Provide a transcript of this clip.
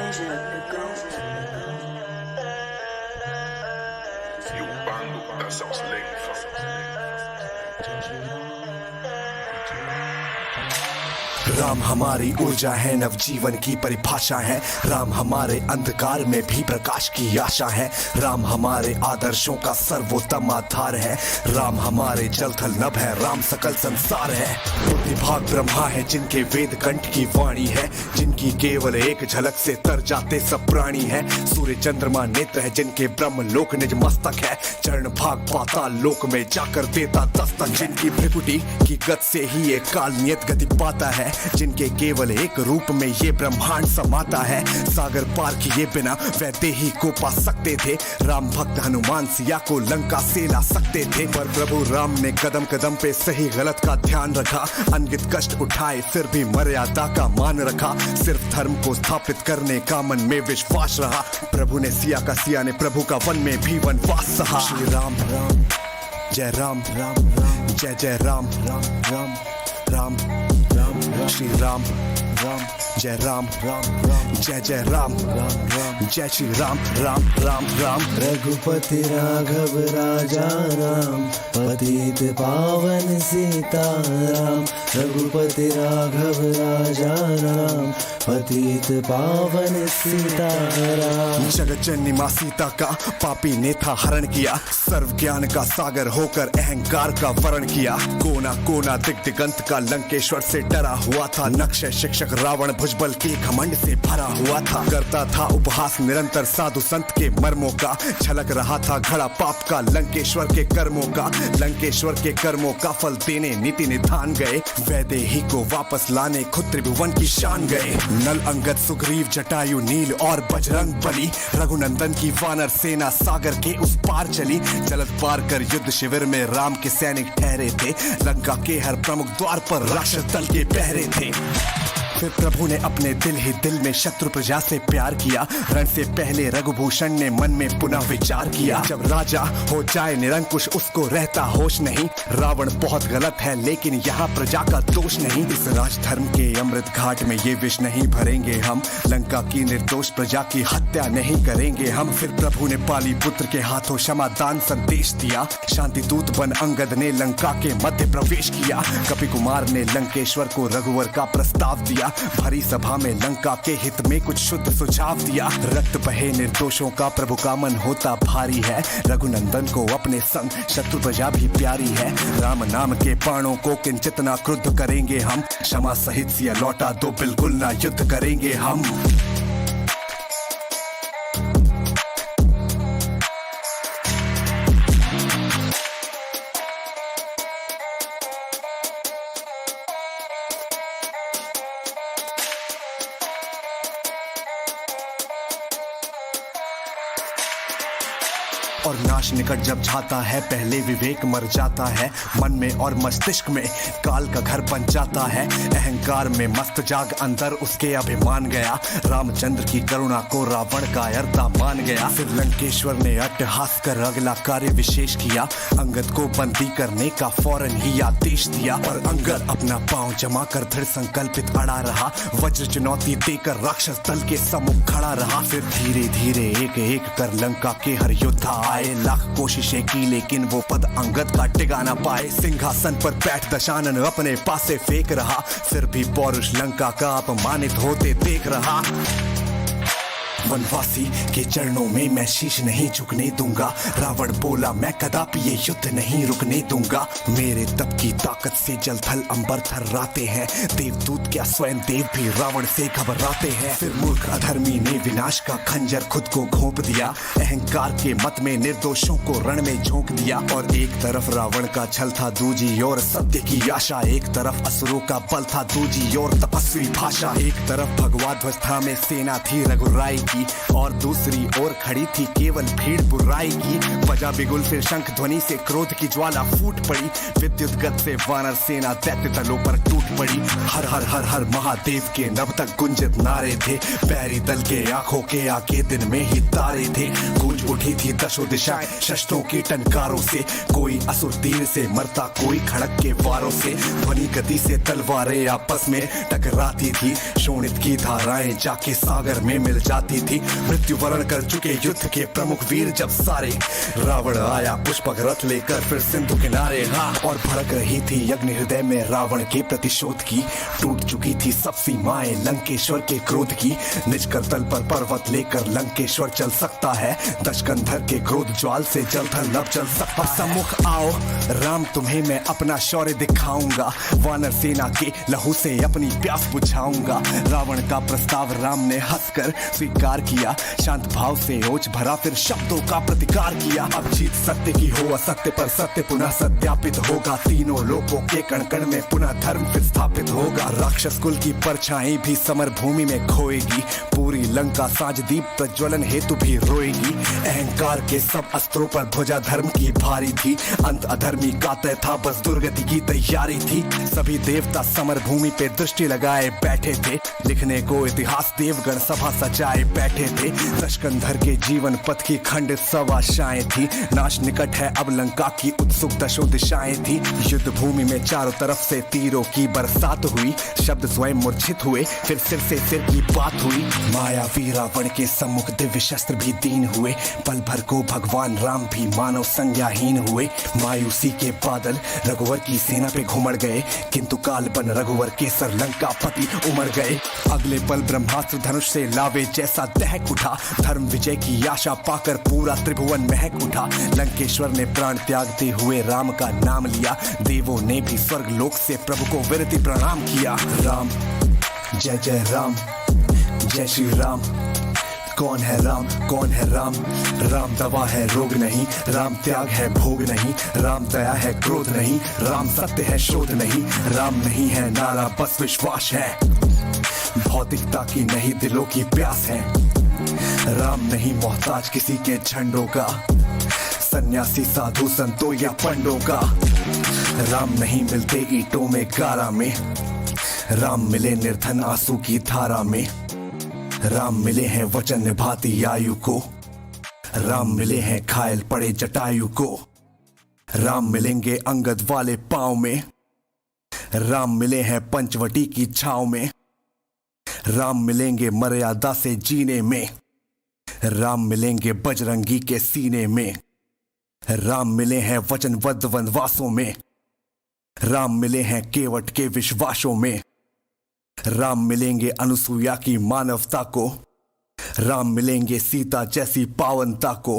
Yo, bando, that sounds late. Ram हमारी ऊर्जा है, नवजीवन की परिभाषा है। राम हमारे अंधकार में भी प्रकाश की आशा है। राम हमारे आदर्शों का सर्वोत्तम आधार है। राम हमारे जल थल नभ है, राम सकल संसार है। बुद्धिभाग ब्रह्मा है, जिनके वेद कंठ की वाणी है, जिनकी केवल एक झलक से तर जाते सब प्राणी है। सूर्य चंद्रमा नेत्र है, जिनके ब्रह्म लोक निज मस्तक है। चरण भाग पाताल लोक में जाकर देता दस्तक, जिनकी भ्रिकुटी की गत से ही एक काल नियत गति पाता है। जिनके केवल एक रूप में ये ब्रह्मांड समाता है। सागर पार किए बिना वैदे ही को पा सकते थे। राम भक्त हनुमान सिया को लंका से ला सकते थे, पर प्रभु राम ने कदम कदम पे सही गलत का ध्यान रखा। अनगित कष्ट उठाए फिर भी मर्यादा का मान रखा। सिर्फ धर्म को स्थापित करने का मन में विश्वास रहा। प्रभु ने सिया का, सिया ने प्रभु का, वन में भी वनवास सहा। श्री राम राम जय राम राम राम जय जय राम राम राम राम राम श्री राम राम जय राम राम राम जय जय राम राम राम जय श्री राम राम राम राम। रघुपति राघव राजा राम, पतित पावन सीताराम। रघुपति राघव राजा राम, पतित पावन सीताराम। जगत जननी मां सीता का पापी ने था हरण किया। सर्व ज्ञान का सागर होकर अहंकार का वरण किया। कोना कोना दिग दिगंत का लंकेश्वर से डरा हुआ था। नक्श शिक्षक रावण भुजबल के घमंड से भरा हुआ था। करता था उपहास निरंतर साधु संत के मर्मों का। झलक रहा था घड़ा पाप का लंकेश्वर के कर्मों का। लंकेश्वर के कर्मों का फल देने नीति निधान गए। वैदेही को वापस लाने खुद त्रिभुवन की शान गए। नल अंगद सुग्रीव जटायु नील और बजरंग बली। रघुनंदन की वानर सेना सागर के उस पार चली। जलद पार कर युद्ध शिविर में राम के सैनिक ठहरे थे। लंका के हर प्रमुख द्वार पर राक्षस दल के पहरे थे। फिर प्रभु ने अपने दिल ही दिल में शत्रु प्रजा से प्यार किया। रण से पहले रघुभूषण ने मन में पुनः विचार किया। जब राजा हो जाए निरंकुश उसको रहता होश नहीं। रावण बहुत गलत है लेकिन यहाँ प्रजा का दोष नहीं। इस राजधर्म के अमृत घाट में ये विष नहीं भरेंगे हम। लंका की निर्दोष प्रजा की हत्या नहीं करेंगे हम। फिर प्रभु ने पाली पुत्र के हाथों क्षमादान संदेश दिया। शांति दूत बन अंगद ने लंका के मध्य प्रवेश किया। कपि कुमार ने लंकेश्वर को रघुवर का प्रस्ताव दिया। भरी सभा में लंका के हित में कुछ शुद्ध सुझाव दिया। रक्त बहे निर्दोषों का प्रभु का मन होता भारी है। रघुनंदन को अपने संग शत्रु प्रजा भी प्यारी है। राम नाम के बाणों को किंचित ना क्रुद्ध करेंगे हम। क्षमा सहित सिया लौटा दो, बिल्कुल ना युद्ध करेंगे हम। और नाश निकट जब जाता है पहले विवेक मर जाता है। मन में और मस्तिष्क में काल का घर बन जाता है। अहंकार में मस्त जाग अंदर उसके अभिमान गया। रामचंद्र की करुणा को रावण का अर्धा मान गया। फिर लंकेश्वर ने अट्टहास कर अगला कार्य विशेष किया। अंगद को बंदी करने का फौरन ही आदेश दिया। और अंगद अपना पांव जमा कर दृढ़ संकल्पित अड़ा रहा। वज्र चुनौती देकर राक्षस दल के सम्मुख खड़ा रहा। फिर धीरे धीरे एक एक कर लंका के हर योद्धा आए। लाख कोशिशें की लेकिन वो पद अंगद का टिका ना पाए। सिंहासन पर बैठ दशानन अपने पासे फेंक रहा। फिर भी पौरुष लंका का अपमानित होते देख रहा। वनवासी के चरणों में मैं शीश नहीं झुकने दूंगा। रावण बोला मैं कदापि ये युद्ध नहीं रुकने दूंगा। मेरे तप की ताकत से जल थल अंबर थर्राते हैं। देवदूत क्या स्वयं देव भी रावण से घबराते हैं। फिर मूर्ख अधर्मी ने विनाश का खंजर खुद को घोंप दिया। अहंकार के मत में निर्दोषों को रण में झोंक दिया। और एक तरफ रावण का छल था, दूजी ओर सत्य की आशा। एक तरफ असुरों का बल था, दूजी ओर तपस्वी भाषा। एक तरफ भगवा ध्वज था में सेना थी रघुराई की, और दूसरी ओर खड़ी थी केवल भीड़ बुराई की। बजा बिगुल फिर शंख ध्वनि से क्रोध की ज्वाला फूट पड़ी। विद्युत गत से वानर सेना दैत्य दलों पर टूट पड़ी। हर हर हर हर महादेव के नभ तक गुंजित नारे थे। पैरी दल के आंखों के आगे दिन में ही तारे थे। गूंज उठी थी दशो दिशाएं शस्त्रों की टंकारों से, कोई असुर तीर से मरता, कोई खड़क के वारों से, ध्वनि गति से तलवारें आपस में टकराती थी, शोणित की धाराएं जाके सागर में मिल जाती थी, मृत्यु वरण कर चुके युद्ध के प्रमुख वीर जब सारे, रावण आया पुष्पक रथ लेकर फिर सिंधु किनारे, हाँ, और भड़क रही थी अग्नि हृदय में रावण के प्रतिशोध की, टूट चुकी थी सब सीमाएं लंकेश्वर के क्रोध की, निज कर तल पर पर्वत लेकर लंकेश्वर चल सकता है, दशकंधर के क्रोध ज्वाल से जल थल लब चल सकता। सम्मुख आओ राम, तुम्हें मैं अपना शौर्य दिखाऊंगा, वानर सेना के लहू से अपनी प्यास बुझाऊंगा। रावण का प्रस्ताव राम ने हंसकर स्वीकार किया, शांत भाव से ओज भरा फिर शब्दों का प्रतिकार किया। अब जीत सत्य की हो असत्य पर सत्य पुनः सत्यापित होगा, तीनों लोकों के कण कण में पुनः धर्म फिर स्थापित होगा। राक्षस कुल की परछाई भी समर भूमि में खोएगी, पूरी लंका साज दीप प्रज्वलन हेतु भी रोएगी। अहंकार के सब अस्त्रों पर भुजा धर्म की भारी थी, अंत अधर्मी का तय था बस दुर्गति की तैयारी थी। सभी देवता समर भूमि पे दृष्टि लगाए बैठे थे, लिखने को इतिहास देवगण सभा सजाए बैठे थे। दशकंधर के जीवन पथ की खंडित सब आशाएं थी, नाश निकट है अब लंका की उत्सुक दशो दिशाएं थी। युद्ध भूमि में चारों तरफ से तीरों की बरसात हुई, शब्द स्वयं मूर्छित हुए फिर सिर से सिर की बात हुई। मायावी रावण के सम्मुख दिव्य शस्त्र भी दीन हुए, पल भर को भगवान राम भी मानव संज्ञाहीन हुए। मायूसी के बादल रघुवर की सेना पे घुमड़ गए, किंतु काल बन रघुवर के सर लंका पति उमड़ गए। अगले पल ब्रह्मास्त्र धनुष से लावे जैसा दहक उठा, धर्म विजय की आशा पाकर पूरा त्रिभुवन महक उठा। लंकेश्वर ने प्राण त्यागते हुए राम का नाम लिया, देवों ने भी स्वर्ग लोक से प्रभु को विनती प्रणाम किया। राम जय जय राम, जय श्री राम। कौन है राम, कौन है राम? राम दवा है रोग नहीं, राम त्याग है भोग नहीं, राम दया है क्रोध नहीं, राम सत्य है शोध नहीं, राम नहीं है नारा बस विश्वास है, भौतिकता की नहीं दिलों की प्यास है। राम नहीं मोहताज किसी के झंडों का, सन्यासी साधु संतों या पंडों का। राम नहीं मिलते ईंटों में गारा में, राम मिले निर्धन आंसू की धारा में। राम मिले हैं वचन निभाती आयु को, राम मिले हैं घायल पड़े जटायु को। राम मिलेंगे अंगद वाले पांव में, राम मिले हैं पंचवटी की छाव में। राम मिलेंगे मर्यादा से जीने में, राम मिलेंगे बजरंगी के सीने में। राम मिले हैं वचनबद्ध वनवासों में, राम मिले हैं केवट के विश्वासों में। राम मिलेंगे अनुसुईया की मानवता को, राम मिलेंगे सीता जैसी पावनता को।